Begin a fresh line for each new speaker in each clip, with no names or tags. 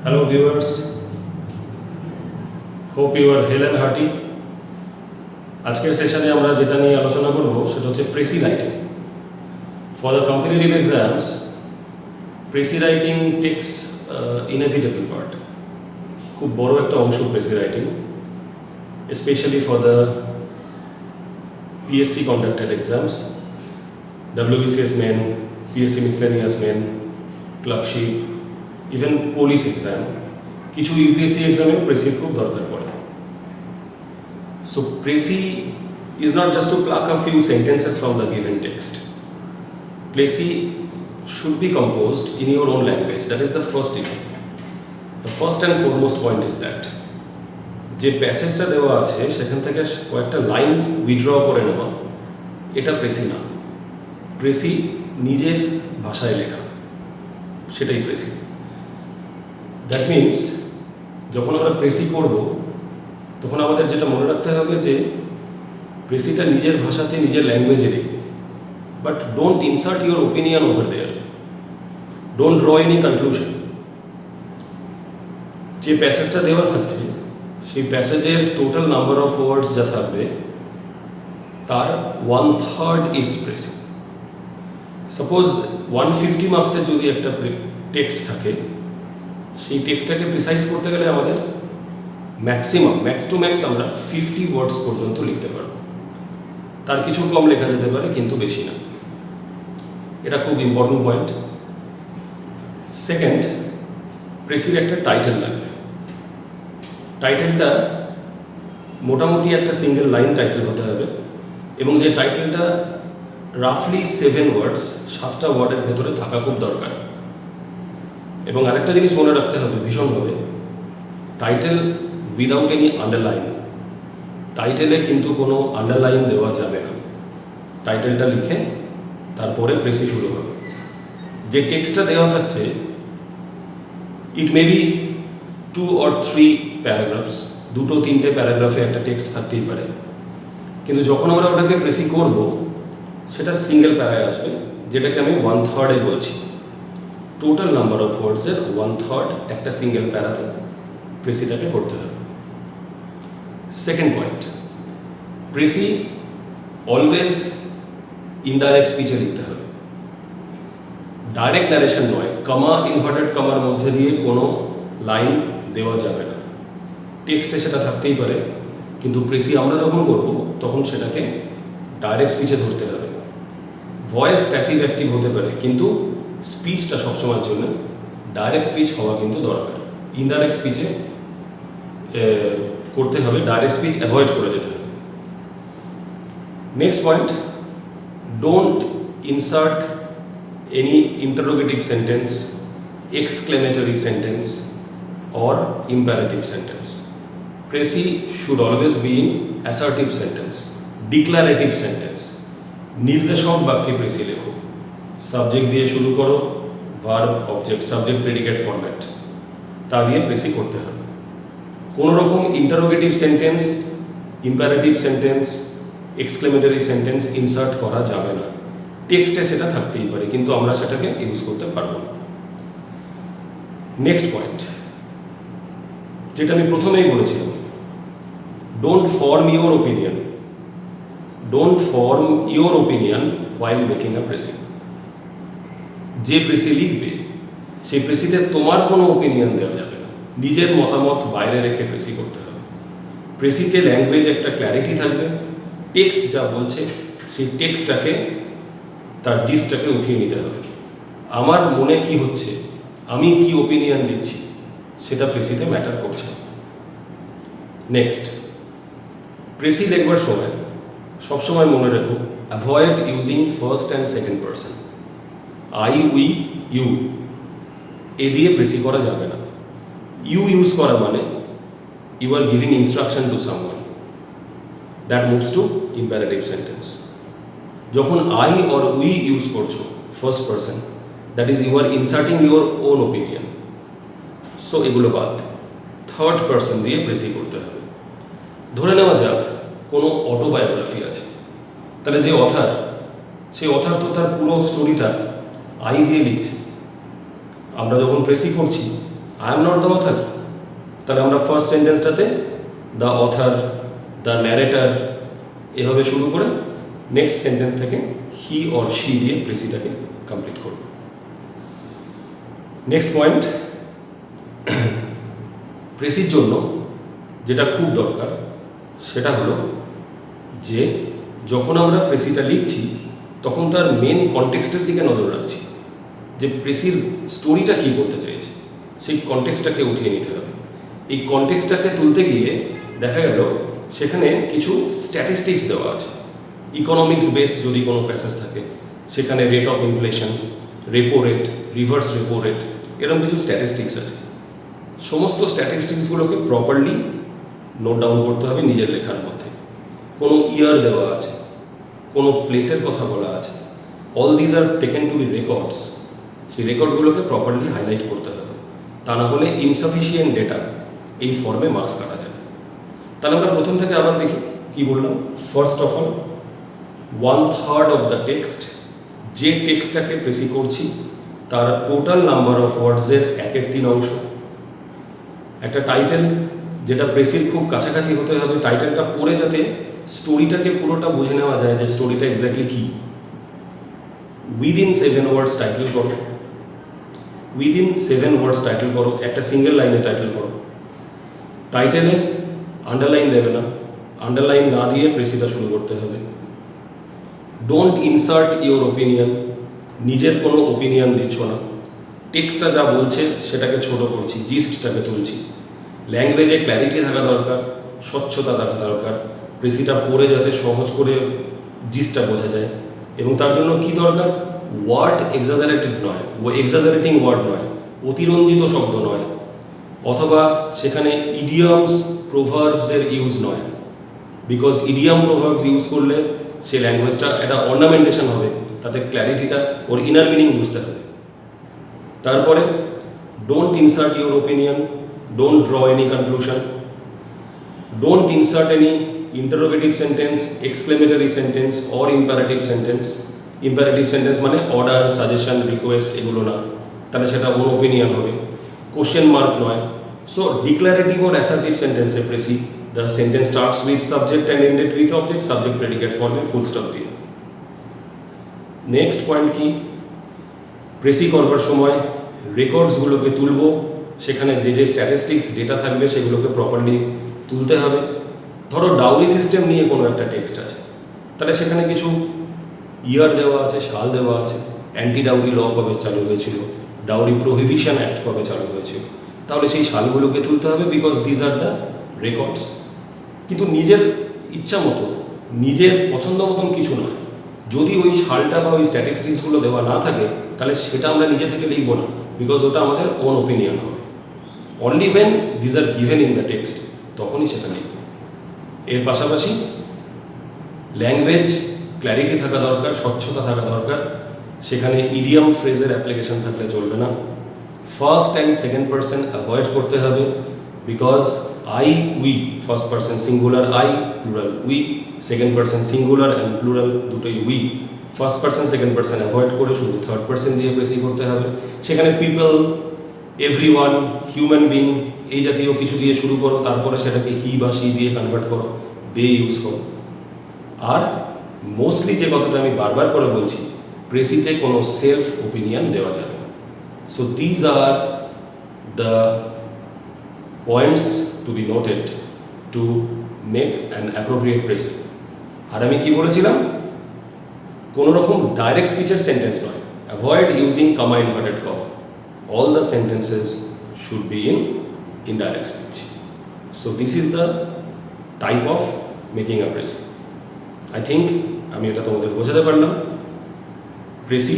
Hello viewers, hope you are hale and hearty. আজকের সেশনে আমরা যেটা নিয়ে আলোচনা করব সেটা হচ্ছে precis writing. For the competitive exams, precis writing takes inevitable part. খুব বড় একটা অংশ precis writing, especially for the PSC conducted exams, WBCS main, PSC miscellaneous main, clerkship, even police exam, কিছু ইউপিএসসি এক্সামেও প্রেসির খুব দরকার পড়ে। So precis is not just to pluck a few sentences from the given text. Precis should be composed in your own language. That is the first issue. The first and foremost point is that যে প্যাসেজটা দেওয়া আছে সেখান থেকে কয়েকটা line withdraw করে নেওয়া, এটা প্রেসি না। প্রেসি নিজের ভাষায় লেখা, সেটাই প্রেসি। দ্যাট মিনস যখন আমরা প্রেসি করব তখন আমাদের যেটা মনে রাখতে হবে যে প্রেসিটা নিজের ভাষাতে নিজের ল্যাঙ্গুয়েজে লিখব, but don't insert your opinion over there, don't draw any conclusion. যে প্যাসেজটা দেওয়া থাকছে সেই প্যাসেজের টোটাল নাম্বার অফ ওয়ার্ডস যা থাকবে তার 1/3 ইজ প্রেসি। সাপোজ 150 মার্কসের যদি একটা টেক্সট থাকে, সেই টেক্সটটাকে প্রিসাইজ করতে গেলে আমাদের ম্যাক্সিমাম ম্যাক্স টু ম্যাক্স আমরা 50 ওয়ার্ডস পর্যন্ত লিখতে পারব। তার কিছু কম লেখা যেতে পারে, কিন্তু বেশি না। এটা খুব ইম্পর্টেন্ট পয়েন্ট। সেকেন্ড, প্রেসির একটা টাইটেল লাগবে। টাইটেলটা মোটামুটি একটা সিঙ্গেল লাইন টাইটেল হতে হবে, এবং যে টাইটেলটা রাফলি 7 ওয়ার্ডস, 7টা ওয়ার্ডের ভেতরে থাকা খুব দরকার। এবং আরেকটা জিনিস মনে রাখতে হবে ভীষণভাবে, টাইটেল উইদাউট এনি আন্ডারলাইন। টাইটেলে কিন্তু কোনো আন্ডারলাইন দেওয়া যাবে না। টাইটেলটা লিখে তারপরে প্রেসি শুরু হবে। যে টেক্সটটা দেওয়া থাকছে ইট মে বি 2 or 3 প্যারাগ্রাফস, 2-3টে প্যারাগ্রাফে একটা টেক্সট থাকতেই পারে, কিন্তু যখন আমরা ওটাকে প্রেসি করব সেটা সিঙ্গেল প্যারায় আসবে, যেটাকে আমি 1/3 বলছি। টোটাল নাম্বার অফ ওয়ার্ডসের 1/3 একটা সিঙ্গেল প্যারাতে প্রেসিটাকে করতে হবে। Second point, precis always indirect স্পিচে লিখতে হবে, ডাইরেক্ট ন্যারেশন নয়। কমা, ইনভার্টেড কমার মধ্যে দিয়ে কোনো লাইন দেওয়া যাবে না। টেক্সটে সেটা থাকতেই পারে, কিন্তু প্রেসি আমরা যখন করব তখন সেটাকে ডাইরেক্ট স্পিচে ধরতে হবে। ভয়েস প্যাসিভ অ্যাক্টিভ হতে পারে, কিন্তু স্পিচটা সবসময়ের জন্য ডাইরেক্ট স্পিচ হওয়া কিন্তু দরকার। ইনডাইরেক্ট স্পিচে করতে হবে, ডাইরেক্ট স্পিচ অ্যাভয়েড করে যেতে হবে। Next point, don't insert any interrogative sentence, exclamatory sentence or imperative sentence. Presi should always be in assertive sentence, declarative sentence. নির্দেশক বাক্যে প্রেসি লেখো। সাবজেক্ট দিয়ে শুরু করো, verb, object, subject, predicate format, তা দিয়ে প্রেসি করতে হবে। কোনো রকম interrogative sentence, imperative sentence, exclamatory sentence insert করা যাবে না। টেক্সটে সেটা থাকতেই পারে, কিন্তু আমরা সেটাকে ইউজ করতে পারবো না। নেক্সট পয়েন্ট, যেটা আমি প্রথমেই বলেছিলাম, don't form your opinion. Don't form your opinion while making a precis. যে প্রেসি লিখবে সেই প্রেসিতে তোমার কোনো ওপিনিয়ন দেওয়া যাবে না। নিজের মতামত বাইরে রেখে প্রেসি করতে হবে। প্রেসিতে ল্যাঙ্গুয়েজ একটা ক্ল্যারিটি থাকবে, টেক্সট যা বলছে সেই টেক্সটটাকে, তার জিসটাকে উঠিয়ে নিতে হবে। আমার মনে কি হচ্ছে, আমি কি ওপিনিয়ন দিচ্ছি, সেটা প্রেসিতে ম্যাটার করছে। নেক্সট, প্রেসি লিখবার সময় সবসময় মনে রেখো, avoid using first and second person. I, we, you এ দিয়ে প্রেসি করা যাবে না। ইউ ইউজ করা মানে you are giving instruction to someone, that moves to imperative sentence. যখন আই অর উই ইউজ করছো first person, that is you are inserting your own opinion. So এগুলো বাদ, থার্ড পারসন দিয়ে প্রেসি করতে হবে। ধরে নেওয়া যাক কোনো অটোবায়োগ্রাফি আছে, তাহলে যে অথার, সেই অথার তো তার পুরো স্টোরিটা আই দিয়ে লিখছে। আমরা যখন প্রেসি করছি I am not the author. তাহলে আমরা ফার্স্ট সেন্টেন্সটাতে দ্য অথার, দ্য ন্যারেটার এভাবে শুরু করে নেক্সট সেন্টেন্স থেকে হি অর শি দিয়ে প্রেসিটাকে কমপ্লিট করব। নেক্সট পয়েন্ট, প্রেসির জন্য যেটা খুব দরকার সেটা হলো যে যখন আমরা প্রেসিটা লিখছি তখন তার মেন কনটেক্সটের দিকে নজর রাখছি, যে প্রেসির স্টোরিটা কী বলতে চাইছে সেই কনটেক্সটটাকে উঠিয়ে নিতে হবে। এই কনটেক্সটটাকে তুলতে গিয়ে দেখা গেল সেখানে কিছু স্ট্যাটিস্টিক্স দেওয়া আছে। ইকোনমিক্স বেসড যদি কোনো প্যাসেজ থাকে সেখানে rate of inflation, repo rate, reverse repo rate, এরকম কিছু স্ট্যাটিস্টিক্স আছে। সমস্ত স্ট্যাটিস্টিক্সগুলোকে প্রপারলি নোট ডাউন করতে হবে নিজের লেখার মধ্যে। কোনো ইয়ার দেওয়া আছে, কোনো প্লেসের কথা বলা আছে, all these are taken to be records. সেই রেকর্ডগুলোকে প্রপারলি হাইলাইট করতে হবে, তা না হলে ইনসাফিসিয়েন্ট ডেটা এই ফর্মে মার্কস কাটা যাবে। তাহলে আমরা প্রথম থেকে আবার দেখি কি বললাম। First of all, 1/3 of the text, যে টেক্সটটাকে প্রেসি করছি তার টোটাল নাম্বার অফ ওয়ার্ডসের 1/3 অংশ। একটা টাইটেল যেটা প্রেসির খুব কাছাকাছি হতে হবে, টাইটেলটা পড়ে যাতে স্টোরিটাকে পুরোটা বুঝে নেওয়া যায় যে স্টোরিটা এক্স্যাক্টলি কী। উইদিন 7 ওয়ার্ডস টাইটেল করো, উইদিন 7 ওয়ার্ডস টাইটেল করো, একটা সিঙ্গেল লাইনে টাইটেল করো। টাইটেলে আন্ডারলাইন দেবে না, আন্ডারলাইন না দিয়ে প্রেসিটা শুরু করতে হবে। ডোন্ট ইনসার্ট ইওর ওপিনিয়ন, নিজের কোনো ওপিনিয়ন দিচ্ছ না, টেক্সটটা যা বলছে সেটাকে ছোট করছি, জিস্টটাকে তুলছি। ল্যাঙ্গুয়েজে ক্ল্যারিটি থাকা দরকার, স্বচ্ছতা থাকা দরকার, প্রেসিটা পড়ে যাতে সহজ করে জিস্টটা বোঝা যায়। এবং তার জন্য কি দরকার, ওয়ার্ড এক্সাজারেটেড নয়, এক্সাজারেটিং ওয়ার্ড নয়, অতিরঞ্জিত শব্দ নয়, অথবা সেখানে ইডিয়ামস প্রোভার্বসের ইউজ নয়। বিকজ ইডিয়াম প্রোভার্বস ইউজ করলে সে ল্যাঙ্গুয়েজটা একটা অর্নামেন্টেশন হবে, তাতে ক্ল্যারিটিটা ওর ইনার মিনিং বুঝতে হবে। তারপরে don't insert your opinion, don't draw any conclusion, don't insert any interrogative sentence, exclamatory sentence or imperative sentence. Imperative sentence মানে অর্ডার, সাজেশন, রিকোয়েস্ট এগুলো না, তাহলে সেটা ওন ওপিনিয়ন হবে। কোশ্চেন মার্ক নয়। সো ডিক্লারেটিভ or assertive সেন্টেন্সে precis, the sentence starts with subject and ended with object, subject predicate ফর্মে full stop দিয়ে। নেক্সট পয়েন্ট কি, প্রেসি করবার সময় রেকর্ডসগুলোকে তুলব, সেখানে যে যে স্ট্যাটিস্টিক্স ডেটা থাকবে সেগুলোকে প্রপারলি তুলতে হবে। ধরো ডাউরি সিস্টেম নিয়ে কোনো একটা টেক্সট আছে, তাহলে সেখানে কিছু ইয়ার দেওয়া আছে, সাল দেওয়া আছে, অ্যান্টি ডাউরি ল কবে চালু হয়েছিল, ডাউরি প্রোহিবিশন অ্যাক্ট কবে চালু হয়েছিল, তাহলে সেই সালগুলোকে তুলতে হবে, because these are the records. কিন্তু নিজের ইচ্ছা মতো, নিজের পছন্দ মতন কিছু নয়। যদি ওই সালটা বা ওই স্ট্যাটিস্টিক্সগুলো দেওয়া না থাকে তাহলে সেটা আমরা নিজে থেকে লিখবো না, বিকজ ওটা আমাদের ওন ওপিনিয়ন হবে। Only when these are given in the text তখনই সেটা লিখব। এর পাশাপাশি ল্যাঙ্গুয়েজ ক্ল্যারিটি থাকা দরকার, স্বচ্ছতা থাকা দরকার, সেখানে ইডিয়াম ফ্রেজের অ্যাপ্লিকেশন থাকলে চলবে না। First and second person avoid করতে হবে, because I we, first person singular I, plural we, second person singular and plural দুটোই we. First person second person avoid করে শুধু থার্ড পারসন দিয়ে প্রেসি করতে হবে। সেখানে পিপল, এভরিওয়ান, হিউম্যান বিং এই জাতীয় কিছু দিয়ে শুরু করো, তারপরে সেটাকে হি বা শি দিয়ে কনভার্ট করো, দে ইউজ করো। আর মোস্টলি যে কথাটা আমি বারবার করে বলছি, প্রেসিতে কোনো সেলফ ওপিনিয়ন দেওয়া যাবে না। So these are the points to be noted to make an appropriate precis. আর আমি কি বলেছিলাম, কোনো রকম ডাইরেক্ট স্পিচের সেন্টেন্স নয়, avoid using comma inverted comma, all the sentences should be in indirect speech. So this is the type of making a précis. I think আমি এটা তোমাদের বোঝাতে পারলাম। প্রেসি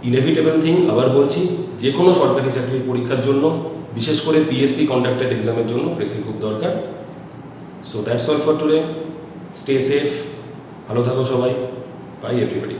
ইনএভিটেবল থিং, আবার বলছি, যে কোনো সরকারি চাকরির পরীক্ষার জন্য, বিশেষ করে পিএসসি কন্ডাক্টেড এক্সামের জন্য প্রেসি খুব দরকার। So that's all for today. Stay safe, ভালো থাকো সবাই, বাই এভরিবডি।